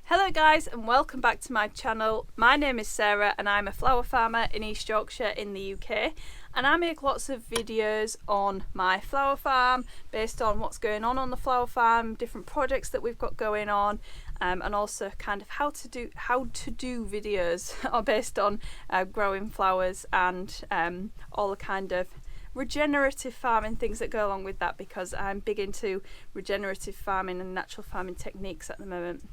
Hello guys and welcome back to my channel. My name is Sarah and I'm a flower farmer in East Yorkshire in the UK, and I make lots of videos on my flower farm based on what's going on the flower farm, different projects that we've got going on, and also kind of how to do videos are based on growing flowers and all the kind of regenerative farming things that go along with that, because I'm big into regenerative farming and natural farming techniques at the moment,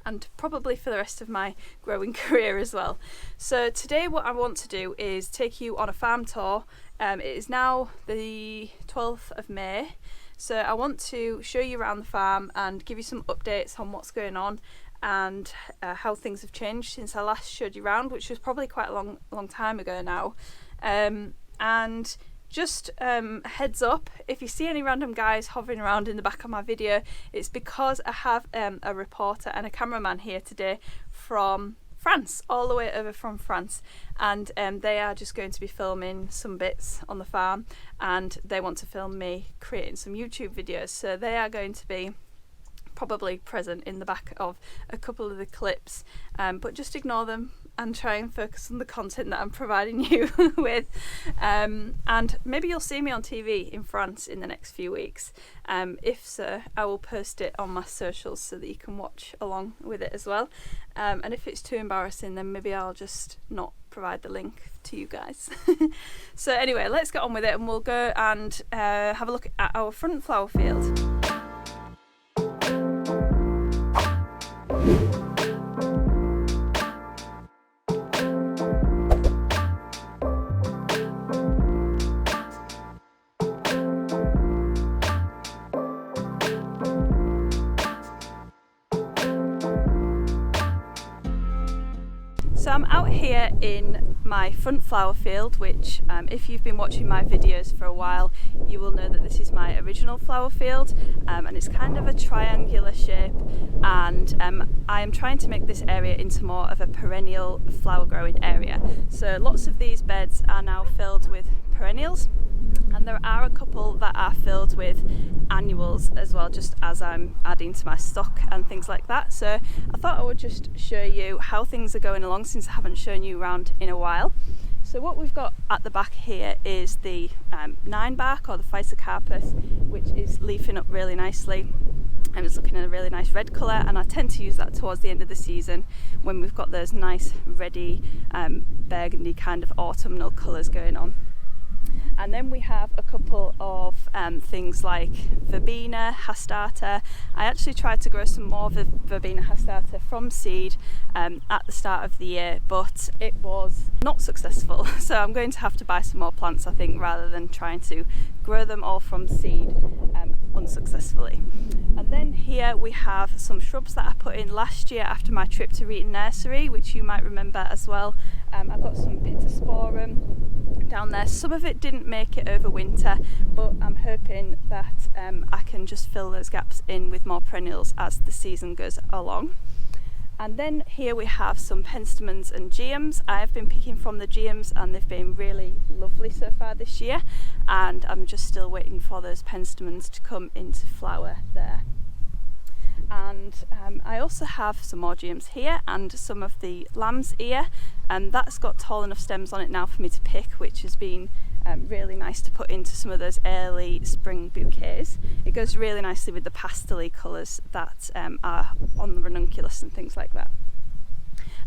and probably for the rest of my growing career as well. So today what I want to do is take you on a farm tour. It is now the 12th of May, so I want to show you around the farm and give you some updates on what's going on and how things have changed since I last showed you around, which was probably quite a long time ago now. And just heads up, if you see any random guys hovering around in the back of my video, it's because I have a reporter and a cameraman here today from France, all the way over from France, and they are just going to be filming some bits on the farm, and they want to film me creating some YouTube videos, so they are going to be probably present in the back of a couple of the clips, but just ignore them and try and focus on the content that I'm providing you with. And maybe you'll see me on TV in France in the next few weeks. If so, I will post it on my socials so that you can watch along with it as well. And if it's too embarrassing, then maybe I'll just not provide the link to you guys. So anyway, let's get on with it and we'll go and have a look at our front flower field. So I'm out here in my front flower field, which if you've been watching my videos for a while, you will know that this is my original flower field, and it's kind of a triangular shape, and I am trying to make this area into more of a perennial flower growing area. So lots of these beds are now filled with perennials, and there are a couple that are filled with annuals as well, just as I'm adding to my stock and things like that. So I thought I would just show you how things are going along since I haven't shown you around in a while. So what we've got at the back here is the 9-bark, or the Physocarpus, which is leafing up really nicely and it's looking in a really nice red colour, and I tend to use that towards the end of the season when we've got those nice reddy burgundy kind of autumnal colours going on. And then we have a couple of things like verbena, hastata. I actually tried to grow some more verbena hastata from seed at the start of the year, but it was not successful. So I'm going to have to buy some more plants, I think, rather than trying to grow them all from seed unsuccessfully. And then here we have some shrubs that I put in last year after my trip to Reeton Nursery, which you might remember as well. I've got some Pittosporum down there. Some of it didn't make it over winter, but I'm hoping that I can just fill those gaps in with more perennials as the season goes along. And then here we have some penstemons and geums. I have been picking from the geums and they've been really lovely so far this year, and I'm just still waiting for those penstemons to come into flower there. And I also have some more geums here and some of the lamb's ear, and that's got tall enough stems on it now for me to pick, which has been really nice to put into some of those early spring bouquets. It goes really nicely with the pastel-y colours that are on the ranunculus and things like that.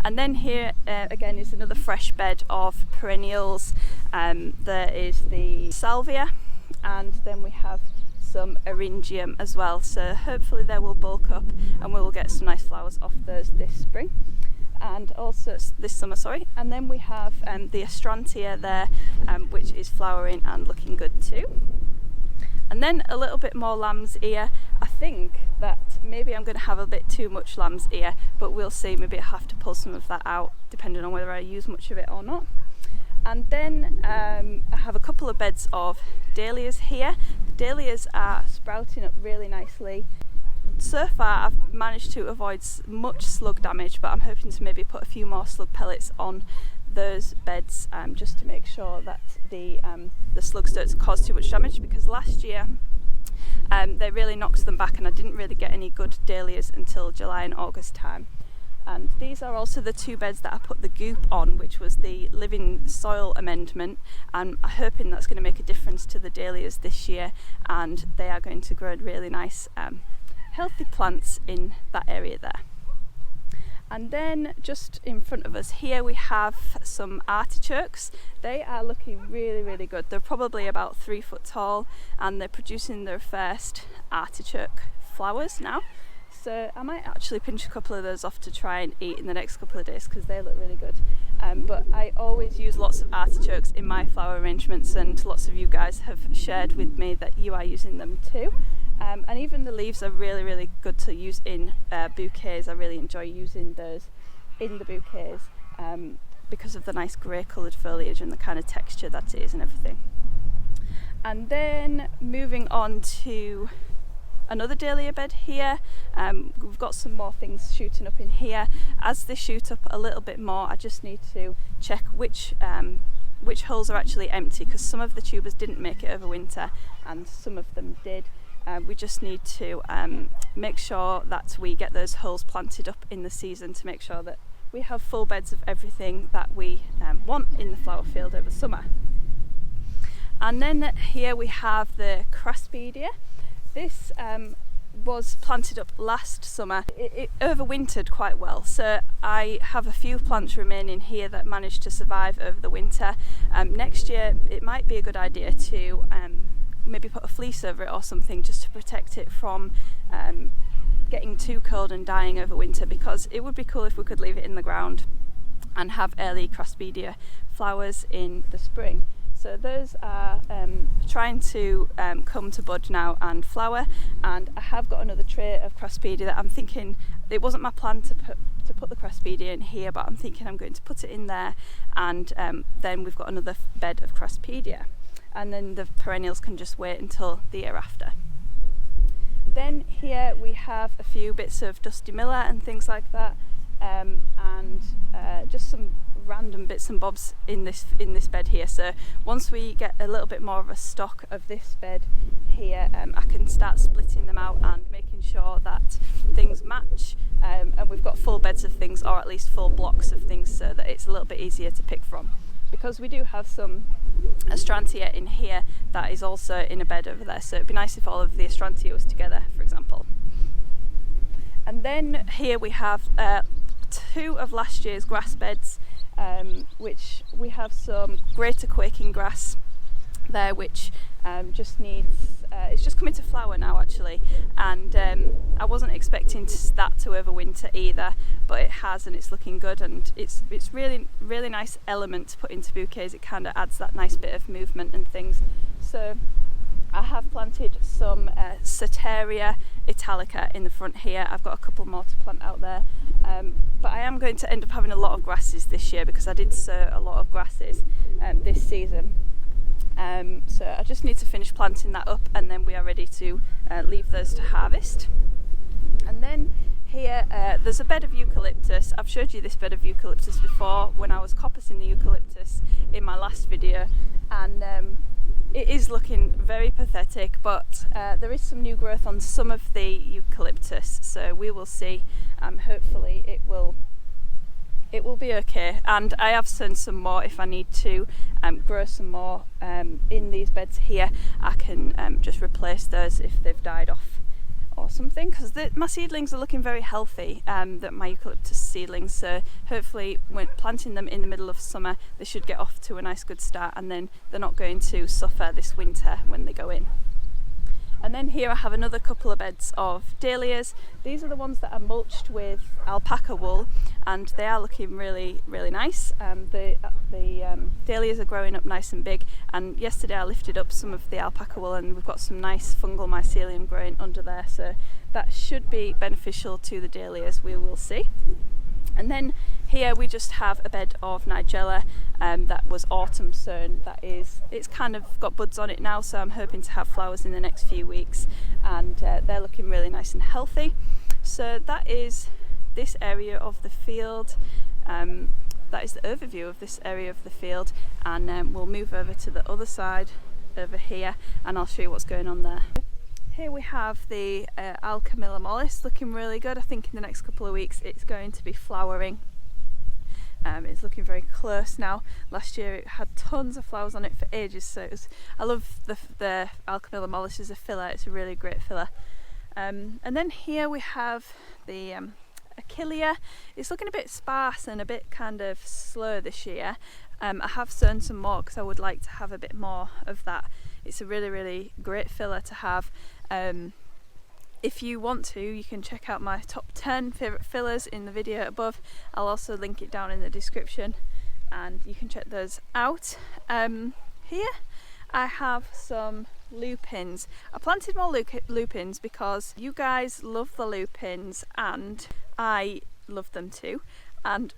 And then here again is another fresh bed of perennials. There is the salvia, and then we have some eryngium as well, so hopefully they will bulk up and we will get some nice flowers off those this spring and also this summer, sorry. And then we have the astrantia there, which is flowering and looking good too. And then a little bit more lamb's ear. I think that maybe I'm going to have a bit too much lamb's ear, but we'll see. Maybe I have to pull some of that out depending on whether I use much of it or not. And then I have a couple of beds of dahlias here. The dahlias are sprouting up really nicely. So far I've managed to avoid much slug damage, but I'm hoping to maybe put a few more slug pellets on those beds just to make sure that the slugs don't cause too much damage, because last year they really knocked them back, and I didn't really get any good dahlias until July and August time. And these are also the 2 beds that I put the goop on, which was the living soil amendment, and I'm hoping that's going to make a difference to the dahlias this year, and they are going to grow really nice healthy plants in that area there. And then just in front of us here we have some artichokes. They are looking really good. They're probably about 3 foot tall, and they're producing their first artichoke flowers now. So I might actually pinch a couple of those off to try and eat in the next couple of days, because they look really good. But I always use lots of artichokes in my flower arrangements, and lots of you guys have shared with me that you are using them too. And even the leaves are really good to use in bouquets. I really enjoy using those in the bouquets because of the nice grey coloured foliage and the kind of texture that it is and everything. And then moving on to another dahlia bed here. We've got some more things shooting up in here. As they shoot up a little bit more, I just need to check which holes are actually empty, because some of the tubers didn't make it over winter and some of them did. We just need to make sure that we get those holes planted up in the season to make sure that we have full beds of everything that we want in the flower field over summer. And then here we have the craspedia. This was planted up last summer. It overwintered quite well, so I have a few plants remaining here that managed to survive over the winter. Next year it might be a good idea to maybe put a fleece over it or something, just to protect it from getting too cold and dying over winter, because it would be cool if we could leave it in the ground and have early craspedia flowers in the spring. So those are trying to come to bud now and flower, and I have got another tray of craspedia that I'm thinking, it wasn't my plan to put the craspedia in here, but I'm thinking I'm going to put it in there, and then we've got another bed of craspedia, and then the perennials can just wait until the year after. Then here we have a few bits of dusty miller and things like that, and just some random bits and bobs in this bed here. So once we get a little bit more of a stock of this bed here, I can start splitting them out and making sure that things match, and we've got full beds of things, or at least full blocks of things, so that it's a little bit easier to pick from. Because we do have some astrantia in here that is also in a bed over there, so it'd be nice if all of the astrantia was together, for example. And then here we have 2 of last year's grass beds, which we have some greater quaking grass there, which just needs, it's just coming to flower now actually, and I wasn't expecting that to overwinter either, but it has, and it's looking good, and it's really nice element to put into bouquets. It kind of adds that nice bit of movement and things. So I have planted some Ceteria italica in the front here. I've got a couple more to plant out there, but I am going to end up having a lot of grasses this year, because I did sow a lot of grasses this season. So I just need to finish planting that up, and then we are ready to leave those to harvest. And then here there's a bed of eucalyptus. I've showed you this bed of eucalyptus before when I was coppicing the eucalyptus in my last video, and it is looking very pathetic, but there is some new growth on some of the eucalyptus, so we will see. Hopefully it will be okay, and I have sown some more. If I need to grow some more in these beds here, I can just replace those if they've died off or something, because my seedlings are looking very healthy, my eucalyptus seedlings, so hopefully when planting them in the middle of summer they should get off to a nice good start, and then they're not going to suffer this winter when they go in. And then here I have another couple of beds of dahlias. These are the ones that are mulched with alpaca wool, and they are looking really nice. The dahlias are growing up nice and big, and yesterday I lifted up some of the alpaca wool, and we've got some nice fungal mycelium growing under there, so that should be beneficial to the dahlias. We will see. And then here we just have a bed of nigella that was autumn sown. It's kind of got buds on it now, so I'm hoping to have flowers in the next few weeks, and they're looking really nice and healthy. So that is this area of the field. That is the overview of this area of the field, and we'll move over to the other side over here, and I'll show you what's going on there. Here we have the Alchemilla mollis looking really good. I think in the next couple of weeks it's going to be flowering. It's looking very close now. Last year it had tons of flowers on it for ages, so I love the Alchemilla mollis as a filler. It's a really great filler. And then here we have the Achillea. It's looking a bit sparse and a bit kind of slow this year. I have sown some more because I would like to have a bit more of that. It's a really great filler to have. If you want to, you can check out my top 10 favourite fillers in the video above. I'll also link it down in the description and you can check those out. Here I have some lupins. I planted more lupins because you guys love the lupins and I love them too. And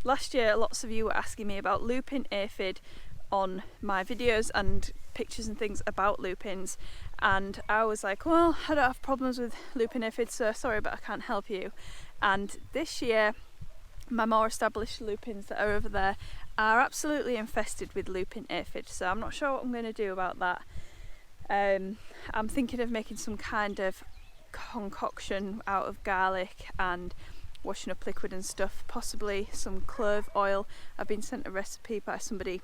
last year lots of you were asking me about lupin aphid on my videos and pictures and things about lupins, and I was like, well, I don't have problems with lupin aphid, so sorry but I can't help you. And this year my more established lupins that are over there are absolutely infested with lupin aphid, so I'm not sure what I'm going to do about that. I'm thinking of making some kind of concoction out of garlic and washing up liquid and stuff, possibly some clove oil. I've been sent a recipe by somebody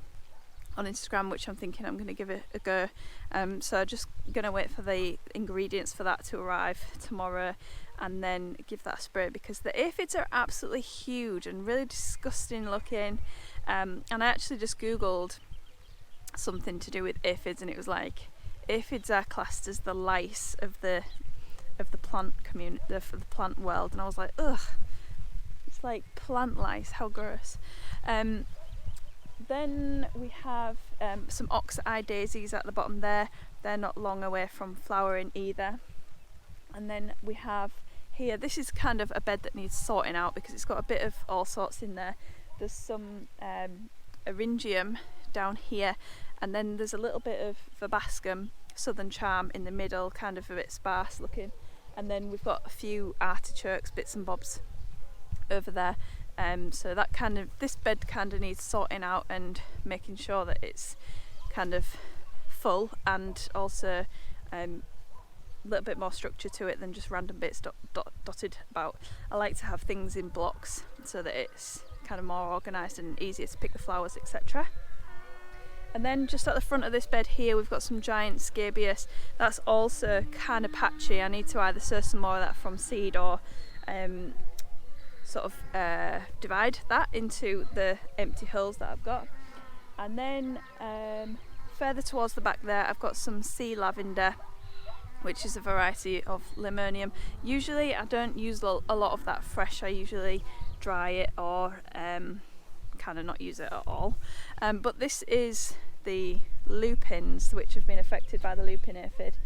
on Instagram which I'm thinking I'm going to give it a go, so I'm just going to wait for the ingredients for that to arrive tomorrow and then give that a spray, because the aphids are absolutely huge and really disgusting looking. And I actually just googled something to do with aphids and it was like, aphids are classed as the lice of the plant community, the plant world, and I was like, ugh, it's like plant lice, how gross. Then we have some ox-eye daisies at the bottom there. They're not long away from flowering either. And then we have here, this is kind of a bed that needs sorting out because it's got a bit of all sorts in there. There's some eryngium down here, and then there's a little bit of verbascum, southern charm in the middle, kind of a bit sparse looking. And then we've got a few artichokes, bits and bobs over there. So that this bed kind of needs sorting out and making sure that it's kind of full, and also a little bit more structure to it than just random bits dotted about. I like to have things in blocks so that it's kind of more organised and easier to pick the flowers, etc. And then just at the front of this bed here we've got some giant scabious. That's also kind of patchy. I need to either sow some more of that from seed or sort of divide that into the empty holes that I've got. And then further towards the back there I've got some sea lavender, which is a variety of limonium. Usually I don't use a lot of that fresh, I usually dry it or kind of not use it at all. But this is the lupins which have been affected by the lupin aphid.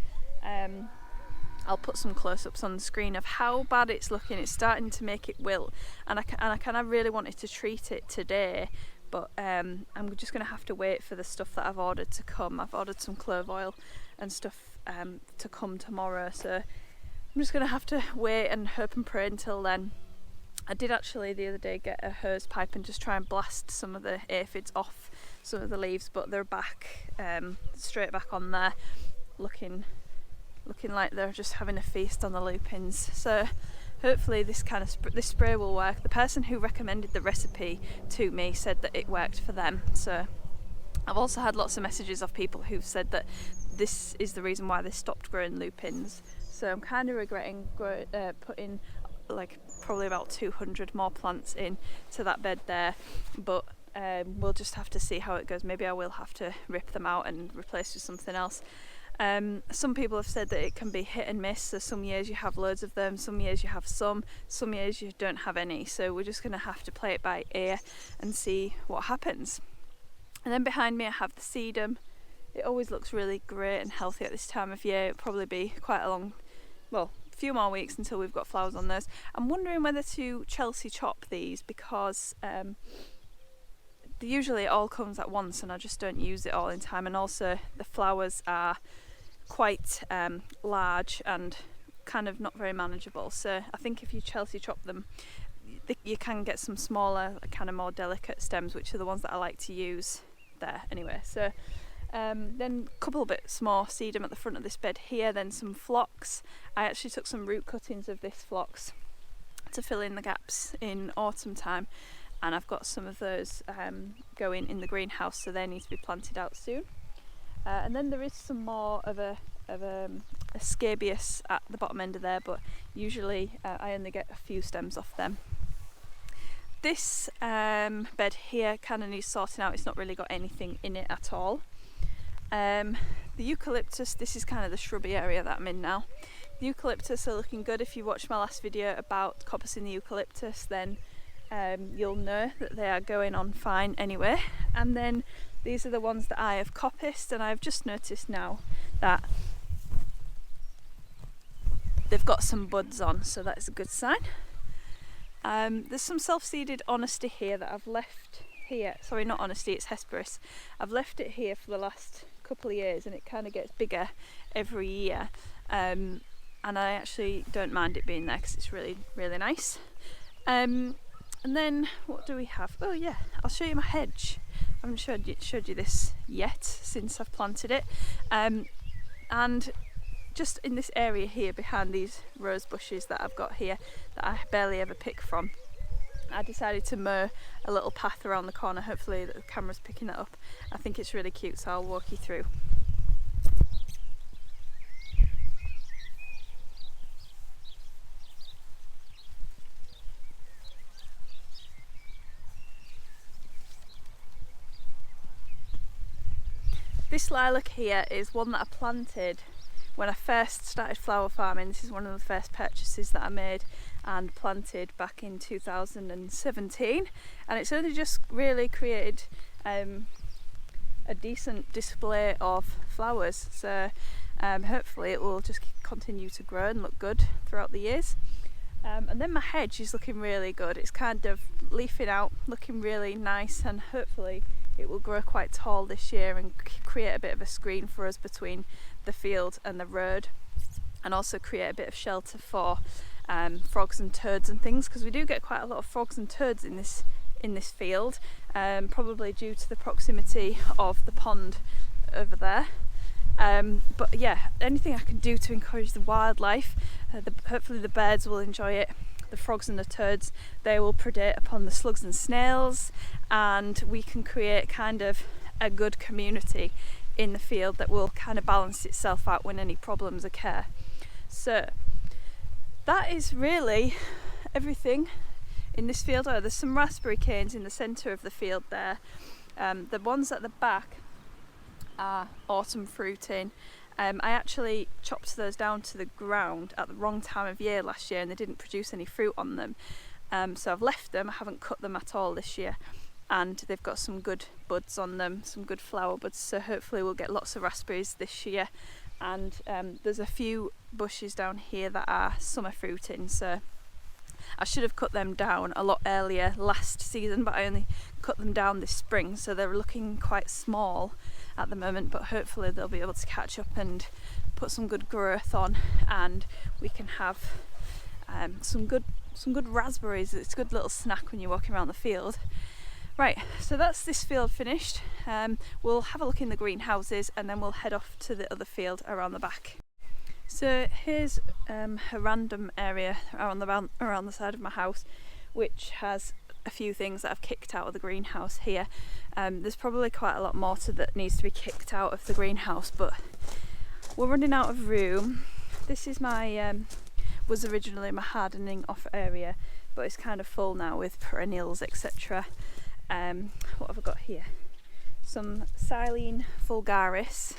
I'll put some close-ups on the screen of how bad it's looking. It's starting to make it wilt, and I kind of really wanted to treat it today, but I'm just going to have to wait for the stuff that I've ordered to come. I've ordered some clove oil and stuff to come tomorrow, so I'm just going to have to wait and hope and pray until then. I did actually the other day get a hose pipe and just try and blast some of the aphids off some of the leaves, but they're back, straight back on there, looking like they're just having a feast on the lupins. So hopefully this spray will work. The person who recommended the recipe to me said that it worked for them. So I've also had lots of messages of people who've said that this is the reason why they stopped growing lupins. So I'm kind of regretting putting like probably about 200 more plants in to that bed there, but we'll just have to see how it goes. Maybe I will have to rip them out and replace with something else. Some people have said that it can be hit and miss, so some years you have loads of them, some years you have some years you don't have any, so we're just going to have to play it by ear and see what happens. And then behind me I have the sedum. It always looks really great and healthy at this time of year. It'll probably be quite a few more weeks until we've got flowers on those. I'm wondering whether to Chelsea chop these because usually it all comes at once and I just don't use it all in time, and also the flowers are quite large and kind of not very manageable, so I think if you Chelsea chop them you can get some smaller, kind of more delicate stems, which are the ones that I like to use there anyway. So Then a couple bits more sedum at the front of this bed here, then some phlox. I actually took some root cuttings of this phlox to fill in the gaps in autumn time, and I've got some of those going in the greenhouse, so they need to be planted out soon. And then there is some more of a scabious at the bottom end of there, but usually I only get a few stems off them. This bed here kind of needs sorting out. It's not really got anything in it at all. The eucalyptus, this is kind of the shrubby area that I'm in now. The eucalyptus are looking good. If you watched my last video about coppicing the eucalyptus, then you'll know that they are going on fine anyway. And then these are the ones that I have coppiced, and I've just noticed now that they've got some buds on, so that's a good sign. There's some self-seeded honesty here that I've left here. Sorry, not honesty, it's Hesperus. I've left it here for the last couple of years, and it kind of gets bigger every year. And I actually don't mind it being there because it's really, really nice. And then what do we have? Oh yeah, I'll show you my hedge. I haven't showed you this yet since I've planted it. And just in this area here behind these rose bushes that I've got here that I barely ever pick from, I decided to mow a little path around the corner. Hopefully the camera's picking it up. I think it's really cute, so I'll walk you through. This lilac here is one that I planted when I first started flower farming. This is one of the first purchases that I made and planted back in 2017, and it's only just really created a decent display of flowers, so hopefully it will just continue to grow and look good throughout the years. And then my hedge is looking really good. It's kind of leafing out, looking really nice, and hopefully it will grow quite tall this year and create a bit of a screen for us between the field and the road, and also create a bit of shelter for frogs and toads and things, because we do get quite a lot of frogs and toads in this field, probably due to the proximity of the pond over there. But yeah, anything I can do to encourage the wildlife, hopefully the birds will enjoy it. The frogs and the toads, they will predate upon the slugs and snails, and we can create kind of a good community in the field that will kind of balance itself out when any problems occur. So that is really everything in this field. Oh, there's some raspberry canes in the centre of the field there. The ones at the back are autumn fruiting. I actually chopped those down to the ground at the wrong time of year last year, and they didn't produce any fruit on them. So I've left them. I haven't cut them at all this year, and they've got some good buds on them, some good flower buds, so hopefully we'll get lots of raspberries this year. And there's a few bushes down here that are summer fruiting, so I should have cut them down a lot earlier last season, but I only cut them down this spring, so they're looking quite small at the moment, but hopefully they'll be able to catch up and put some good growth on, and we can have some good raspberries. It's a good little snack when you're walking around the field. Right, so that's this field finished. We'll have a look in the greenhouses, and then we'll head off to the other field around the back. So here's a random area around the side of my house, which has a few things that I've kicked out of the greenhouse here. There's probably quite a lot more that needs to be kicked out of the greenhouse, but we're running out of room. This is my was originally my hardening off area, but it's kind of full now with perennials, etc. What have I got here? Some Silene vulgaris.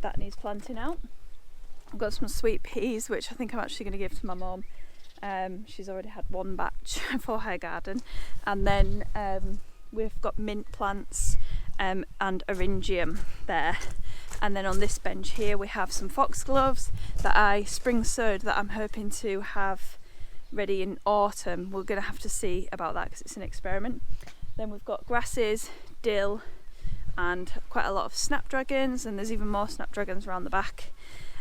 That needs planting out. I've got some sweet peas, which I think I'm actually going to give to my mum. She's already had one batch for her garden. And then we've got mint plants and eryngium there. And then on this bench here we have some foxgloves that I spring sowed that I'm hoping to have ready in autumn. We're going to have to see about that because it's an experiment. Then we've got grasses, dill, and quite a lot of snapdragons, and there's even more snapdragons around the back.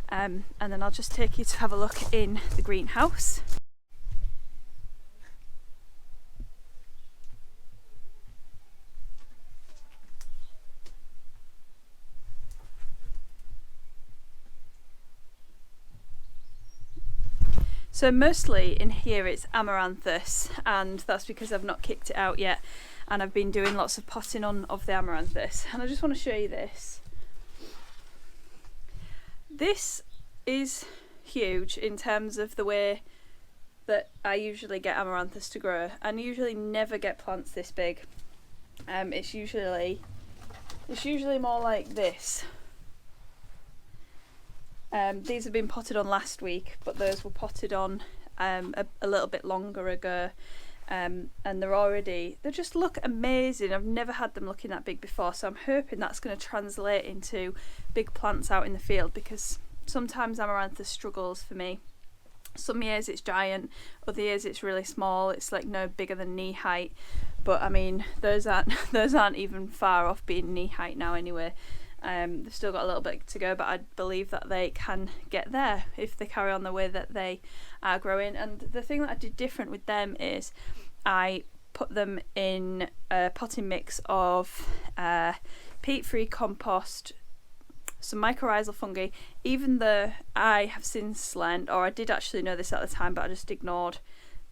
And then I'll just take you to have a look in the greenhouse. So mostly in here it's amaranthus, and that's because I've not kicked it out yet, and I've been doing lots of potting on of the amaranthus. And I just want to show you this. This is huge in terms of the way that I usually get amaranthus to grow, and usually never get plants this big. It's usually more like this. These have been potted on last week, but those were potted on a little bit longer ago, and they just look amazing. I've never had them looking that big before, so I'm hoping that's going to translate into big plants out in the field, because sometimes amaranthus struggles for me. Some years it's giant, other years it's really small. It's like no bigger than knee height, but I mean those aren't even far off being knee height now anyway. They've still got a little bit to go, but I believe that they can get there if they carry on the way that they are growing. And the thing that I did different with them is I put them in a potting mix of peat-free compost, some mycorrhizal fungi, even though I have since learned, or I did actually know this at the time, but I just ignored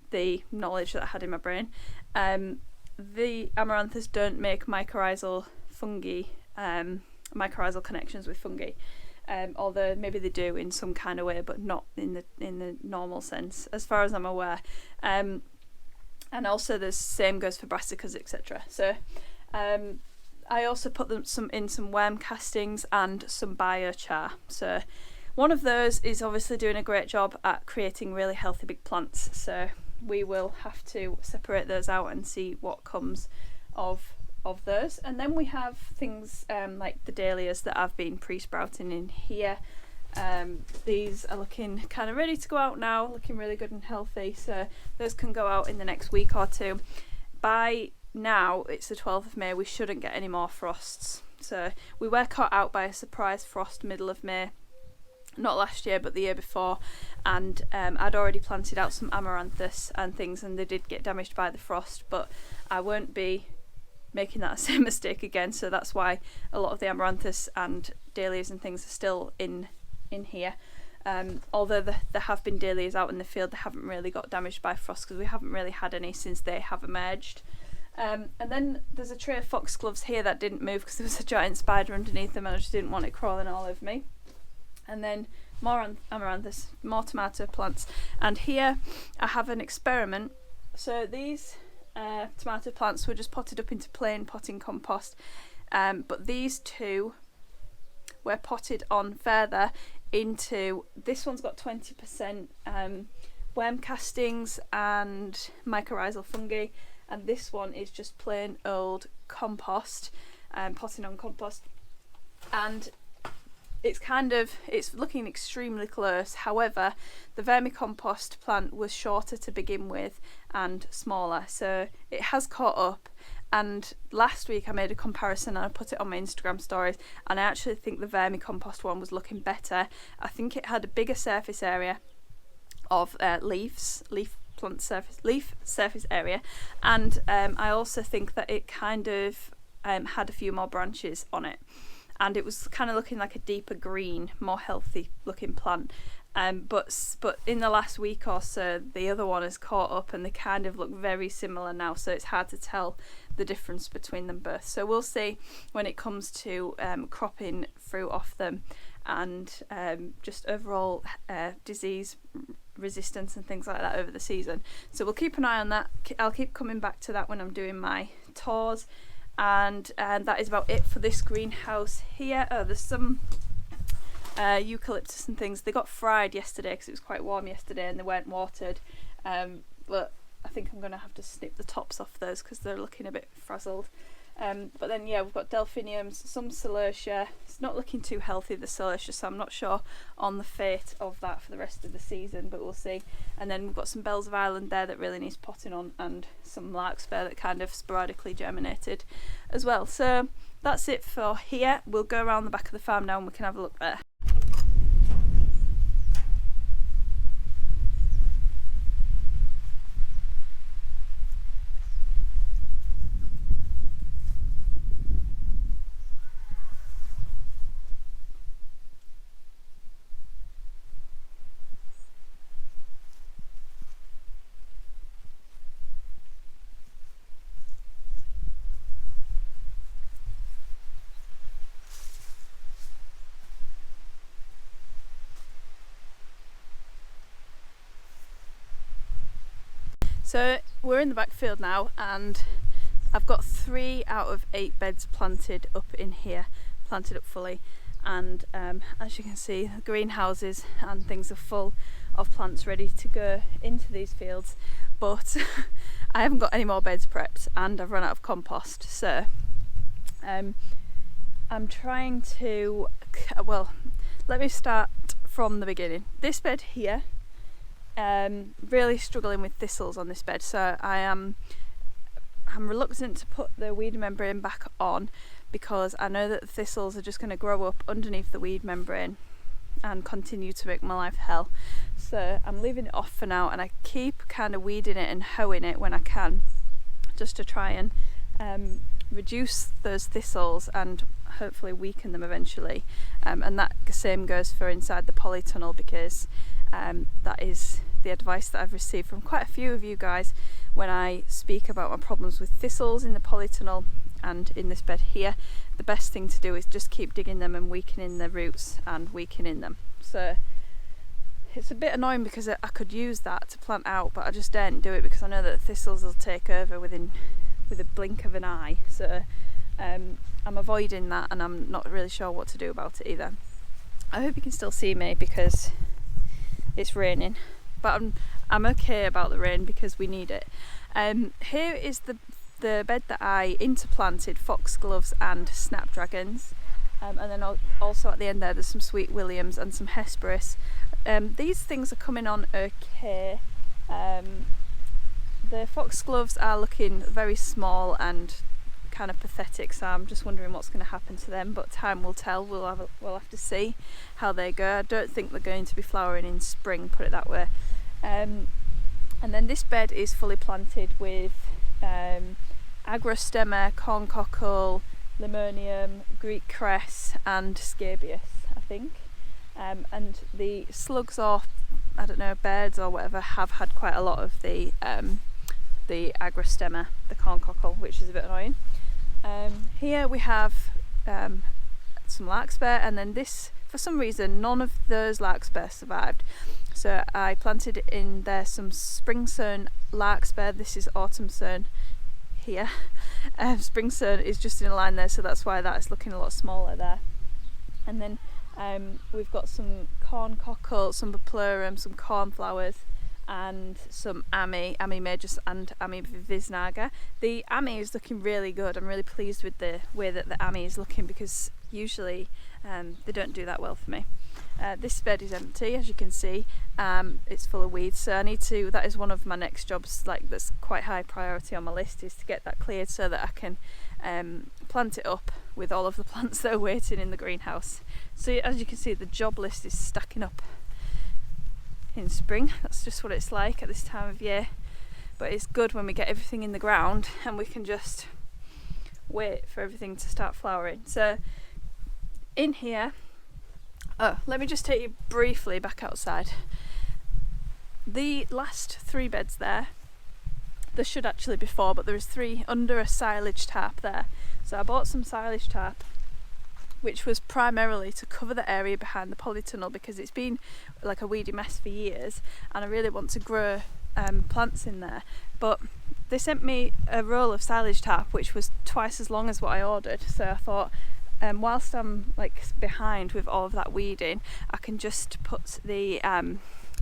the knowledge that I had in my brain. The amaranthus don't make mycorrhizal fungi, mycorrhizal connections with fungi, although maybe they do in some kind of way, but not in the normal sense, as far as I'm aware. And also the same goes for brassicas, etc. So I also put them in some worm castings and some biochar. So one of those is obviously doing a great job at creating really healthy big plants, so we will have to separate those out and see what comes of those. And then we have things like the dahlias that I've been pre-sprouting in here. These are looking kind of ready to go out now, looking really good and healthy, so those can go out in the next week or two. By now it's the 12th of May, we shouldn't get any more frosts. So we were caught out by a surprise frost middle of May, not last year but the year before, and I'd already planted out some amaranthus and things, and they did get damaged by the frost, but I won't be making that same mistake again, so that's why a lot of the amaranthus and dahlias and things are still in here. Although there have been dahlias out in the field, they haven't really got damaged by frost because we haven't really had any since they have emerged. And then there's a tray of foxgloves here that didn't move because there was a giant spider underneath them and I just didn't want it crawling all over me. And then more amaranthus, more tomato plants, and here I have an experiment. So these tomato plants were just potted up into plain potting compost, but these two were potted on further into, this one's got 20% worm castings and mycorrhizal fungi, and this one is just plain old compost, potting on compost, and it's looking extremely close. However, the vermicompost plant was shorter to begin with and smaller, so it has caught up. And last week I made a comparison and I put it on my Instagram stories, and I actually think the vermicompost one was looking better. I think it had a bigger surface area of leaf surface area, and I also think that it kind of had a few more branches on it, and it was kind of looking like a deeper green, more healthy looking plant. But in the last week or so, the other one has caught up and they kind of look very similar now, so it's hard to tell the difference between them both. So we'll see when it comes to cropping fruit off them and just overall disease resistance and things like that over the season. So we'll keep an eye on that. I'll keep coming back to that when I'm doing my tours. And that is about it for this greenhouse here. Oh, there's some eucalyptus and things. They got fried yesterday because it was quite warm yesterday and they weren't watered, but I think I'm going to have to snip the tops off those because they're looking a bit frazzled. But then yeah, we've got delphiniums, some celosia. It's not looking too healthy, the celosia, so I'm not sure on the fate of that for the rest of the season, but we'll see. And then we've got some bells of Ireland there that really needs potting on, and some larkspur that kind of sporadically germinated as well. So that's it for here. We'll go around the back of the farm now and we can have a look there. So we're in the backfield now, and I've got 3 out of 8 beds planted up in here, planted up fully, and as you can see, the greenhouses and things are full of plants ready to go into these fields, but I haven't got any more beds prepped and I've run out of compost. So I'm trying to, well, let me start from the beginning. This bed here, really struggling with thistles on this bed, so I'm reluctant to put the weed membrane back on because I know that the thistles are just going to grow up underneath the weed membrane and continue to make my life hell. So I'm leaving it off for now, and I keep kind of weeding it and hoeing it when I can, just to try and reduce those thistles and hopefully weaken them eventually. And that same goes for inside the polytunnel, because that is the advice that I've received from quite a few of you guys when I speak about my problems with thistles in the polytunnel and in this bed here. The best thing to do is just keep digging them and weakening the roots and weakening them. So it's a bit annoying because I could use that to plant out, but I just daren't do it because I know that the thistles will take over with a blink of an eye. So I'm avoiding that, and I'm not really sure what to do about it either. I hope you can still see me because it's raining, but I'm okay about the rain because we need it. Here is the bed that I interplanted foxgloves and snapdragons, and then also at the end there's some sweet williams and some hesperus. These things are coming on okay. The foxgloves are looking very small and kind of pathetic, so I'm just wondering what's going to happen to them, but time will tell. We'll have to see how they go. I don't think they're going to be flowering in spring, put it that way. And then this bed is fully planted with agrostemma, corncockle, limonium, Greek cress and scabious, I think. And the slugs or, I don't know, birds or whatever have had quite a lot of the agrostemma, the corncockle, which is a bit annoying. Here we have some larkspur, and then this, for some reason, none of those larkspur survived. So I planted in there some spring sown larkspur. This is autumn sown here. Spring sown is just in a line there, so that's why that is looking a lot smaller there. And then we've got some corncockle, some buplorum, some cornflowers, and some Ami majus and Ami visnaga. The Ami is looking really good. I'm really pleased with the way that the Ami is looking, because usually they don't do that well for me. This bed is empty, as you can see. It's full of weeds, so I need to, that is one of my next jobs, like that's quite high priority on my list, is to get that cleared so that I can plant it up with all of the plants that are waiting in the greenhouse. So as you can see, the job list is stacking up in spring. That's just what it's like at this time of year, but it's good when we get everything in the ground and we can just wait for everything to start flowering. So in here, let me just take you briefly back outside. The last 3 beds there should actually be 4, but there is 3 under a silage tarp there. So I bought some silage tarp, which was primarily to cover the area behind the polytunnel because it's been like a weedy mess for years, and I really want to grow plants in there. But they sent me a roll of silage tarp which was twice as long as what I ordered, so I thought, whilst I'm like behind with all of that weeding, I can just put the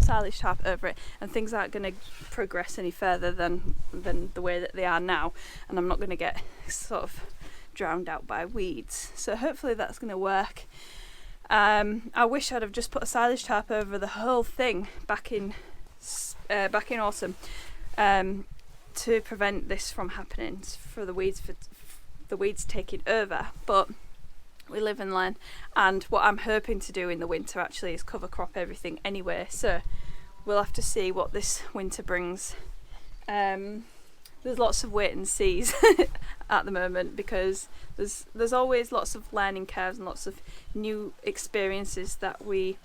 silage tarp over it, and things aren't going to progress any further than the way that they are now, and I'm not going to get sort of drowned out by weeds. So hopefully that's going to work. I wish I'd have just put a silage tarp over the whole thing back in autumn to prevent this from happening, for the weeds taking over, but we live and learn. And what I'm hoping to do in the winter actually is cover crop everything anyway, so we'll have to see what this winter brings. There's lots of wait and sees at the moment, because there's always lots of learning curves and lots of new experiences that we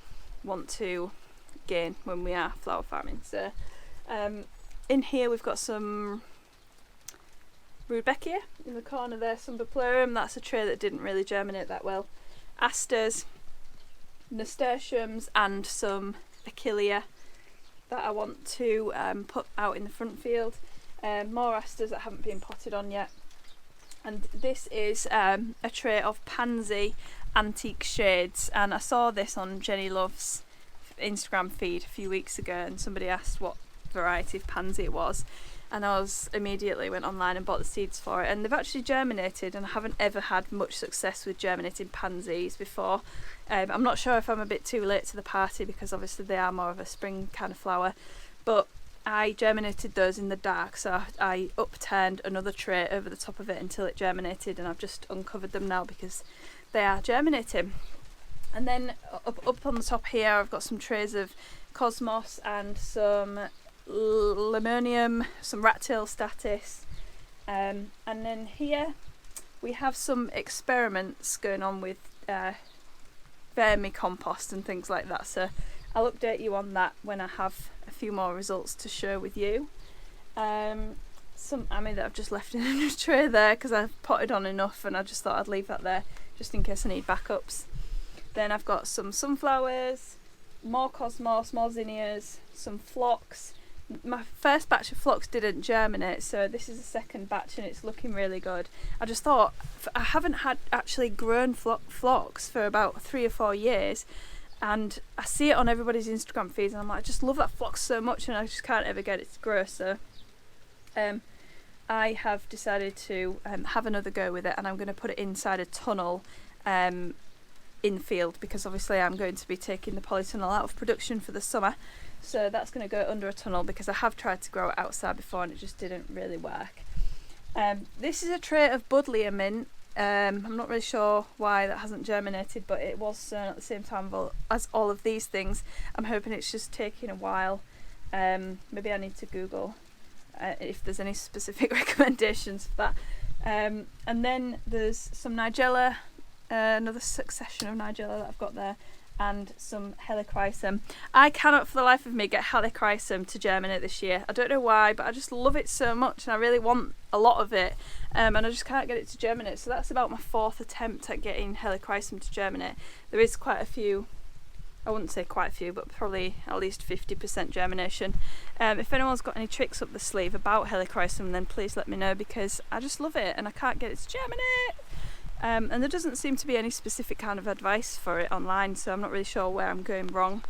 want to gain when we are flower farming. So in here we've got some Rudbeckia in the corner there, some buplorum, that's a tray that didn't really germinate that well, asters, nasturtiums and some achillea, that I want to put out in the front field. More asters that haven't been potted on yet. And this is a tray of pansy antique shades, and I saw this on Jenny Love's Instagram feed a few weeks ago, and somebody asked what variety of pansy it was, and I immediately went online and bought the seeds for it, and they've actually germinated, and I haven't ever had much success with germinating pansies before. I'm not sure if I'm a bit too late to the party, because obviously they are more of a spring kind of flower, but I germinated those in the dark, so I upturned another tray over the top of it until it germinated, and I've just uncovered them now because they are germinating. And then up on the top here I've got some trays of cosmos and some limonium, some rat tail statice, and then here we have some experiments going on with vermicompost and things like that, so I'll update you on that when I have a few more results to share with you. Some ammi that I've just left in a tray there because I've potted on enough, and I just thought I'd leave that there just in case I need backups. Then I've got some sunflowers, more cosmos, more zinnias, some phlox. My first batch of phlox didn't germinate, so this is the second batch and it's looking really good. I just thought, I haven't had actually grown phlox for about 3 or 4 years, and I see it on everybody's Instagram feeds, and I'm like, I just love that phlox so much, and I just can't ever get it to grow. So I have decided to have another go with it, and I'm going to put it inside a tunnel in field, because obviously I'm going to be taking the polytunnel out of production for the summer, so that's going to go under a tunnel, because I have tried to grow it outside before and it just didn't really work. This is a tray of buddleia mint. I'm not really sure why that hasn't germinated, but it was sown at the same time as all of these things. I'm hoping it's just taking a while. Maybe I need to Google if there's any specific recommendations for that. And then there's some nigella, another succession of nigella that I've got there, and some helichrysum. I cannot for the life of me get helichrysum to germinate this year. I don't know why, but I just love it so much and I really want a lot of it, and I just can't get it to germinate. So that's about my 4th attempt at getting helichrysum to germinate. There is quite a few, I wouldn't say quite a few, but probably at least 50% germination. If anyone's got any tricks up the sleeve about helichrysum, then please let me know, because I just love it and I can't get it to germinate. And there doesn't seem to be any specific kind of advice for it online, so I'm not really sure where I'm going wrong.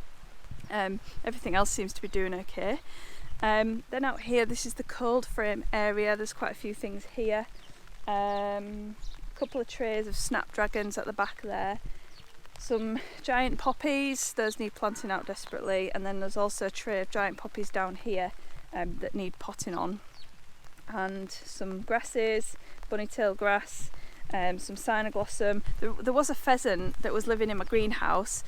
Everything else seems to be doing okay. Then out here, this is the cold frame area. There's quite a few things here. A couple of trays of snapdragons at the back there. Some giant poppies, those need planting out desperately, and then there's also a tray of giant poppies down here that need potting on. And some grasses, bunny-tail grass, some cynoglossum. There was a pheasant that was living in my greenhouse.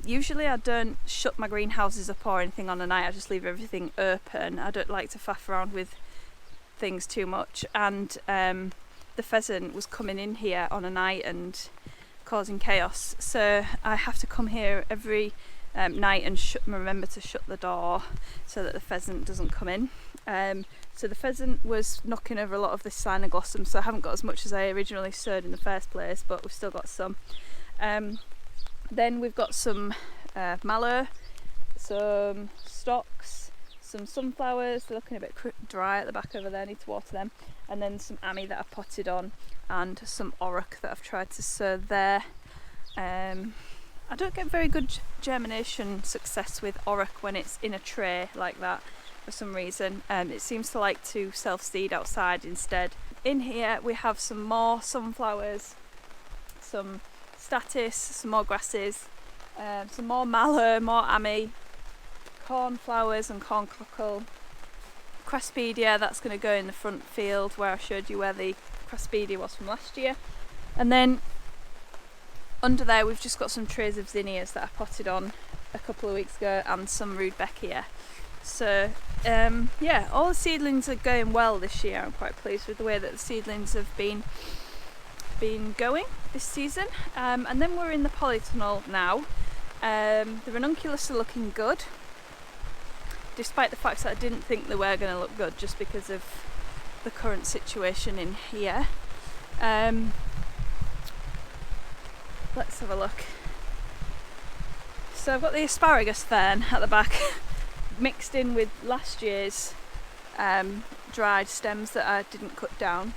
Usually I don't shut my greenhouses up or anything on a night, I just leave everything open. I don't like to faff around with things too much, and the pheasant was coming in here on a night and causing chaos, so I have to come here every night and remember to shut the door so that the pheasant doesn't come in. So the pheasant was knocking over a lot of this cynoglossum, so I haven't got as much as I originally sowed in the first place, but we've still got some. Then we've got some mallow, some stocks, some sunflowers. They're looking a bit dry at the back over there, I need to water them. And then some ammi that I've potted on, and some auroch that I've tried to sow there. I don't get very good germination success with auroch when it's in a tray like that for some reason. It seems to like to self-seed outside instead. In here we have some more sunflowers, some statice, some more grasses, some more mallow, more ammi, cornflowers and corncockle, craspedia, that's going to go in the front field where I showed you where the craspedia was from last year. And then under there we've just got some trays of zinnias that I potted on a couple of weeks ago, and some rudbeckia. So yeah, all the seedlings are going well this year. I'm quite pleased with the way that the seedlings have been going this season. And then we're in the polytunnel now. The ranunculus are looking good, despite the fact that I didn't think they were going to look good just because of the current situation in here. Let's have a look. So I've got the asparagus fern at the back. mixed in with last year's dried stems that I didn't cut down.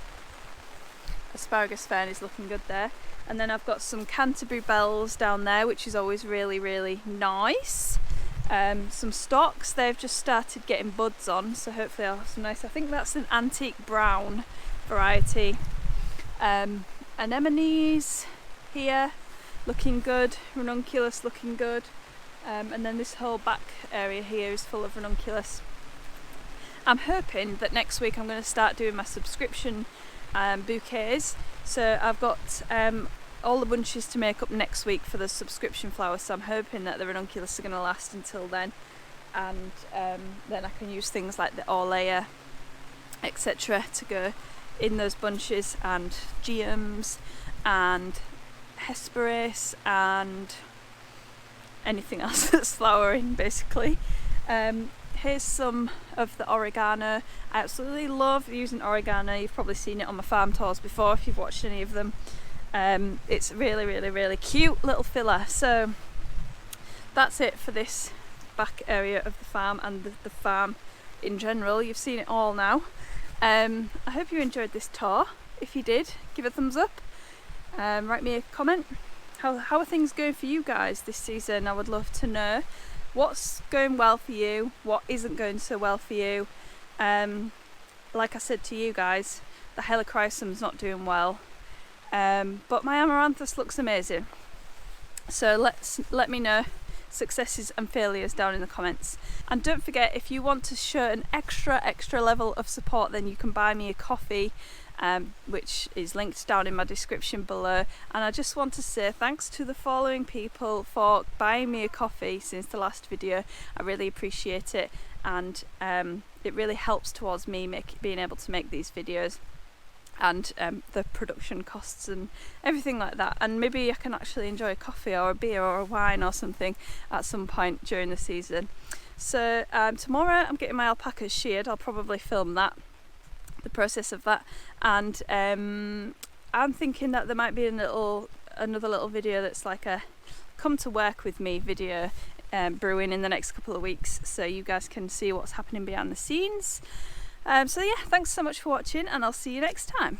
Asparagus fern is looking good there. And then I've got some Canterbury bells down there, which is always really, really nice. Some stocks, they've just started getting buds on, so hopefully I'll have some nice, I think that's an antique brown variety. Anemones here, looking good. Ranunculus looking good. And then this whole back area here is full of ranunculus. I'm hoping that next week I'm going to start doing my subscription bouquets. So I've got all the bunches to make up next week for the subscription flowers, so I'm hoping that the ranunculus are going to last until then, and then I can use things like the Orlea, etc. to go in those bunches, and geums and hesperis and anything else that's flowering basically. Here's some of the oregano. I absolutely love using oregano. You've probably seen it on my farm tours before if you've watched any of them. It's really, really, really cute little filler. So that's it for this back area of the farm and the farm in general. You've seen it all now. I hope you enjoyed this tour. If you did, give a thumbs up. Write me a comment. How are things going for you guys this season? I would love to know what's going well for you, what isn't going so well for you. Like I said to you guys, the helichrysum's not doing well, but my amaranthus looks amazing. So let me know successes and failures down in the comments. And don't forget, if you want to show an extra level of support, then you can buy me a coffee, which is linked down in my description below. And I just want to say thanks to the following people for buying me a coffee since the last video. I really appreciate it, and it really helps towards me being able to make these videos, and the production costs and everything like that. And maybe I can actually enjoy a coffee or a beer or a wine or something at some point during the season. So tomorrow I'm getting my alpacas sheared. I'll probably film that, the process of that, and I'm thinking that there might be another little video that's like a come to work with me video brewing in the next couple of weeks, so you guys can see what's happening behind the scenes. So yeah, thanks so much for watching, and I'll see you next time.